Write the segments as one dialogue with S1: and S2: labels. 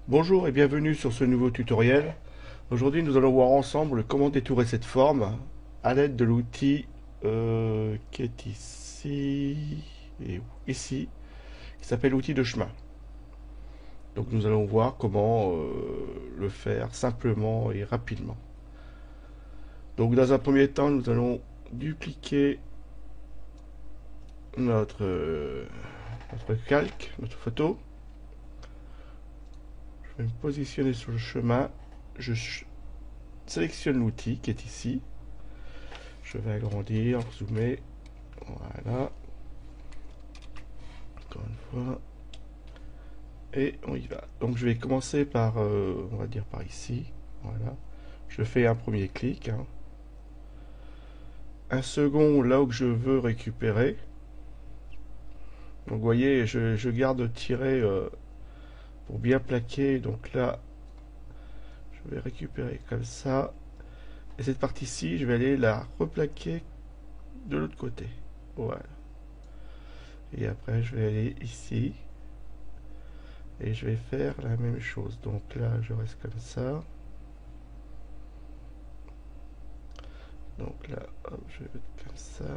S1: Bonjour et bienvenue sur ce nouveau tutoriel. Aujourd'hui nous allons voir ensemble comment détourer cette forme à l'aide de l'outil qui est ici et ici, qui s'appelle l'outil de chemin. Donc nous allons voir comment le faire simplement et rapidement. Donc dans un premier temps nous allons dupliquer notre calque, notre photo. Je vais me positionner sur le chemin. Je sélectionne l'outil qui est ici. Je vais agrandir, zoomer. Voilà. Encore une fois. Et on y va. Donc je vais commencer par, on va dire par ici. Voilà. Je fais un premier clic, hein. Un second là où je veux récupérer. Donc vous voyez, je garde tiré pour bien plaquer. Donc là, je vais récupérer comme ça. Et cette partie-ci, je vais aller la replaquer de l'autre côté. Voilà. Et après, je vais aller ici. Et je vais faire la même chose. Donc là, je reste comme ça. Donc là, hop, je vais mettre comme ça.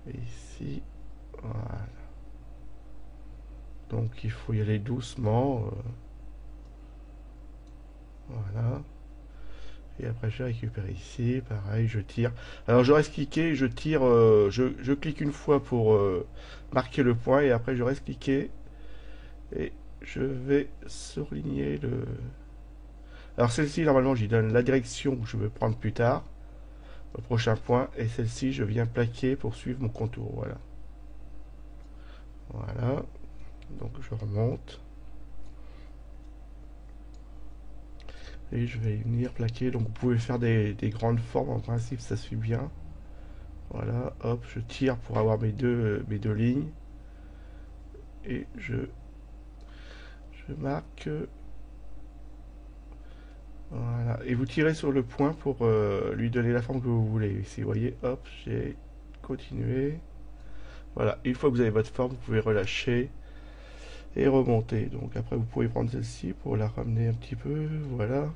S1: Et ici, voilà. Donc il faut y aller doucement. Voilà. Et après, je récupère ici. Pareil, je tire. Alors, je reste cliqué, je tire. Je clique une fois pour marquer le point. Et après, je reste cliqué. Et je vais surligner le. Alors, celle-ci, normalement, j'y donne la direction que je veux prendre plus tard. Au prochain point. Et celle-ci, je viens plaquer pour suivre mon contour. Voilà. Voilà. Donc, je remonte. Et je vais venir plaquer. Donc vous pouvez faire des grandes formes. En principe, ça suit bien. Voilà, hop, je tire pour avoir mes deux lignes. Et je marque. Voilà. Et vous tirez sur le point pour lui donner la forme que vous voulez. Ici, vous voyez, hop, j'ai continué. Voilà, une fois que vous avez votre forme, vous pouvez relâcher et remonter. Donc après, vous pouvez prendre celle-ci pour la ramener un petit peu. Voilà.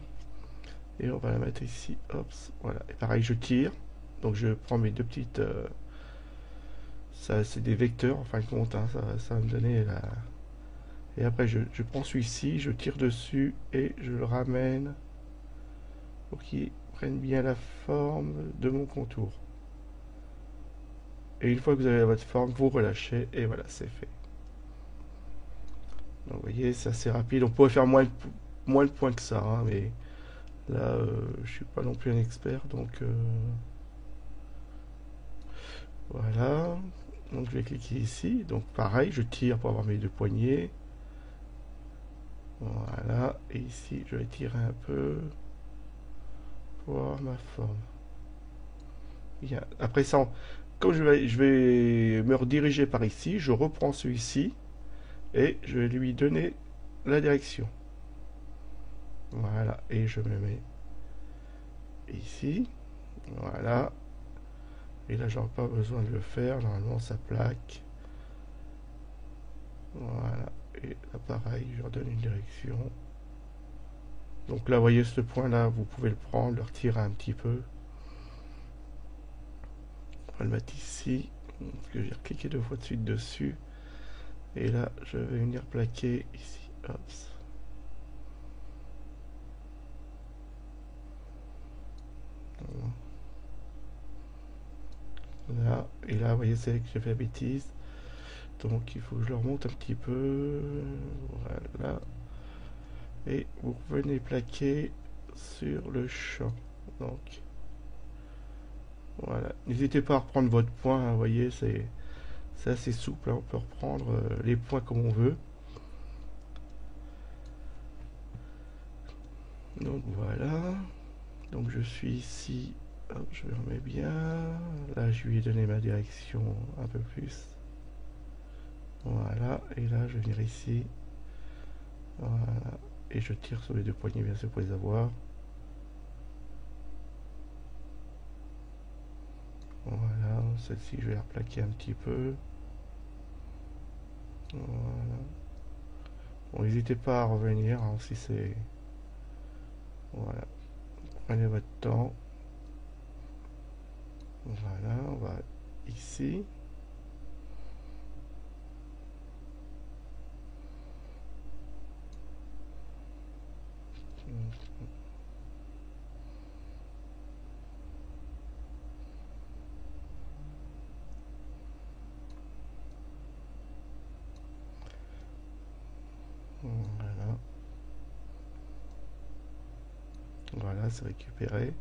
S1: Et on va la mettre ici. Hop, voilà. Et pareil, je tire. Donc je prends mes deux petites. Ça, c'est des vecteurs en fin de compte, hein, ça va me donner la. Et après, je prends celui-ci, je tire dessus et je le ramène pour qu'il prenne bien la forme de mon contour. Et une fois que vous avez votre forme, vous relâchez et voilà, c'est fait. Donc vous voyez, c'est assez rapide. On pourrait faire moins de points que ça, hein, mais là, je suis pas non plus un expert, donc voilà. Donc je vais cliquer ici. Donc pareil, je tire pour avoir mes deux poignées. Voilà. Et ici, je vais tirer un peu pour avoir ma forme. Bien. Après ça, comme je vais me rediriger par ici, je reprends celui-ci et je vais lui donner la direction. Voilà. Et je me mets ici. Voilà. Et là, j'aurai pas besoin de le faire. Normalement, ça plaque. Voilà. Et là, pareil, je redonne une direction. Donc là, vous voyez ce point-là, vous pouvez le prendre, le retirer un petit peu. On va le mettre ici. Parce que j'ai cliqué deux fois de suite dessus. Et là, je vais venir plaquer ici. Hop. Là, et là, vous voyez, c'est que j'ai fait la bêtise. Donc, il faut que je le remonte un petit peu. Voilà. Et vous revenez plaquer sur le champ. Donc, voilà. N'hésitez pas à reprendre votre point, hein, vous voyez, c'est assez souple, hein. On peut reprendre les points comme on veut. Donc, voilà. Donc, je suis ici. Hop, je me remets bien. Là, je lui ai donné ma direction un peu plus. Voilà. Et là, je vais venir ici. Voilà. Et je tire sur les deux poignées, bien sûr, pour les avoir. Voilà. Celle-ci, je vais la replaquer un petit peu. Voilà. Bon, n'hésitez pas à revenir hein, si c'est... Voilà, prenez votre temps. Voilà, on va ici. Voilà, voilà, c'est récupéré.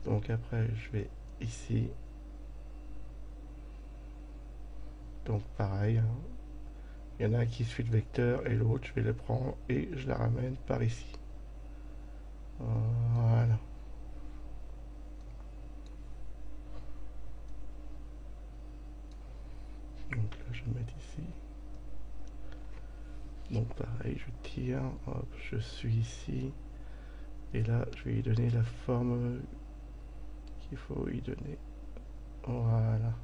S1: Donc après, je vais ici. Donc pareil, hein. Il y en a un qui suit le vecteur et l'autre, je vais le prendre et je la ramène par ici. Voilà. Donc là, je vais mettre ici. Donc pareil, je tire, hop, je suis ici. Et là, je vais lui donner la forme qu'il faut lui donner. Voilà.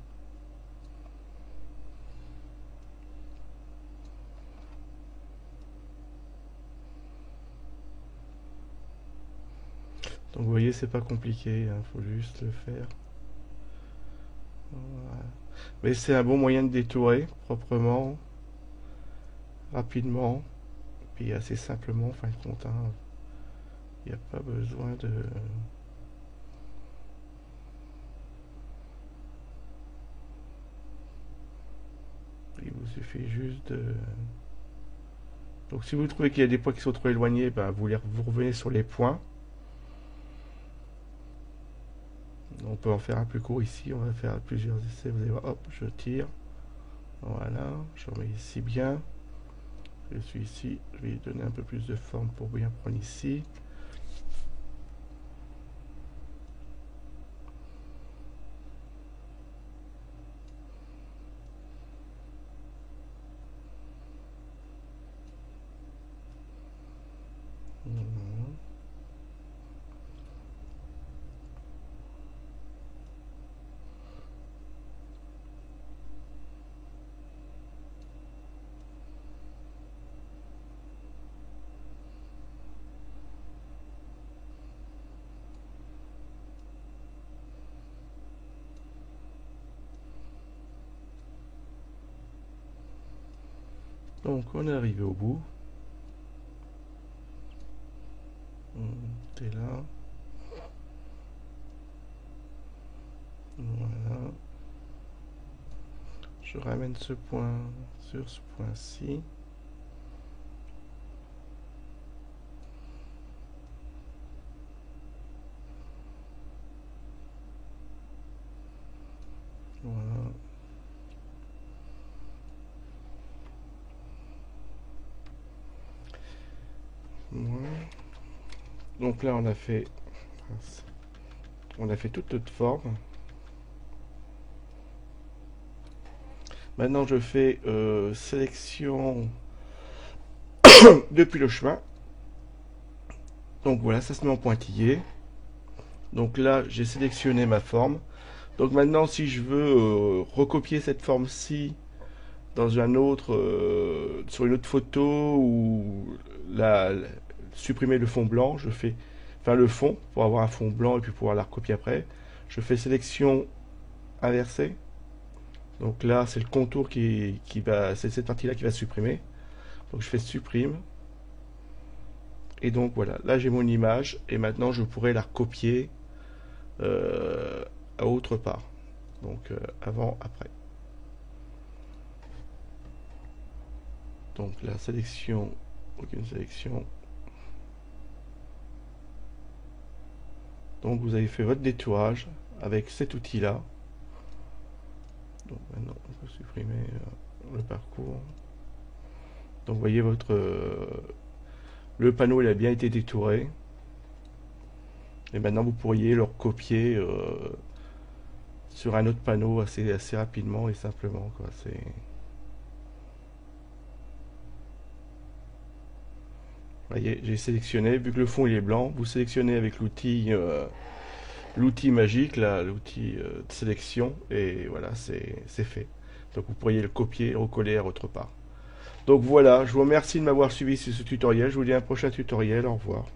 S1: Donc vous voyez, c'est pas compliqué, hein, faut juste le faire. Voilà. Mais c'est un bon moyen de détourer proprement, rapidement, puis assez simplement, en fin de compte. Hein. Il n'y a pas besoin de... Il vous suffit juste de... Donc si vous trouvez qu'il y a des points qui sont trop éloignés, ben, vous revenez sur les points. On peut en faire un plus court ici, on va faire plusieurs essais. Vous allez voir, hop, je tire. Voilà, je remets ici bien. Je suis ici, je vais lui donner un peu plus de forme pour bien prendre ici. Donc on est arrivé au bout. T'es là. Voilà. Je ramène ce point sur ce point-ci. Voilà. Voilà. Donc là on a fait toute notre forme. Maintenant je fais sélection depuis le chemin. Donc voilà, ça se met en pointillé. Donc là j'ai sélectionné ma forme. Donc maintenant si je veux recopier cette forme-ci dans un autre, sur une autre photo ou supprimer le fond blanc, je fais, enfin le fond pour avoir un fond blanc et puis pouvoir la recopier après. Je fais sélection inversée. Donc là, c'est le contour qui va, c'est cette partie-là qui va supprimer. Donc je fais supprime. Et donc voilà, là j'ai mon image et maintenant je pourrais la recopier à autre part. Donc avant, après. Donc la sélection, aucune sélection. Donc vous avez fait votre détourage avec cet outil-là. Donc maintenant on peut supprimer le parcours. Donc vous voyez le panneau il a bien été détouré. Et maintenant vous pourriez le recopier sur un autre panneau assez rapidement et simplement quoi. Voyez, j'ai sélectionné, vu que le fond il est blanc, vous sélectionnez avec l'outil magique, l'outil de sélection, et voilà, c'est fait. Donc vous pourriez le copier et recoller à autre part. Donc voilà, je vous remercie de m'avoir suivi sur ce tutoriel. Je vous dis à un prochain tutoriel. Au revoir.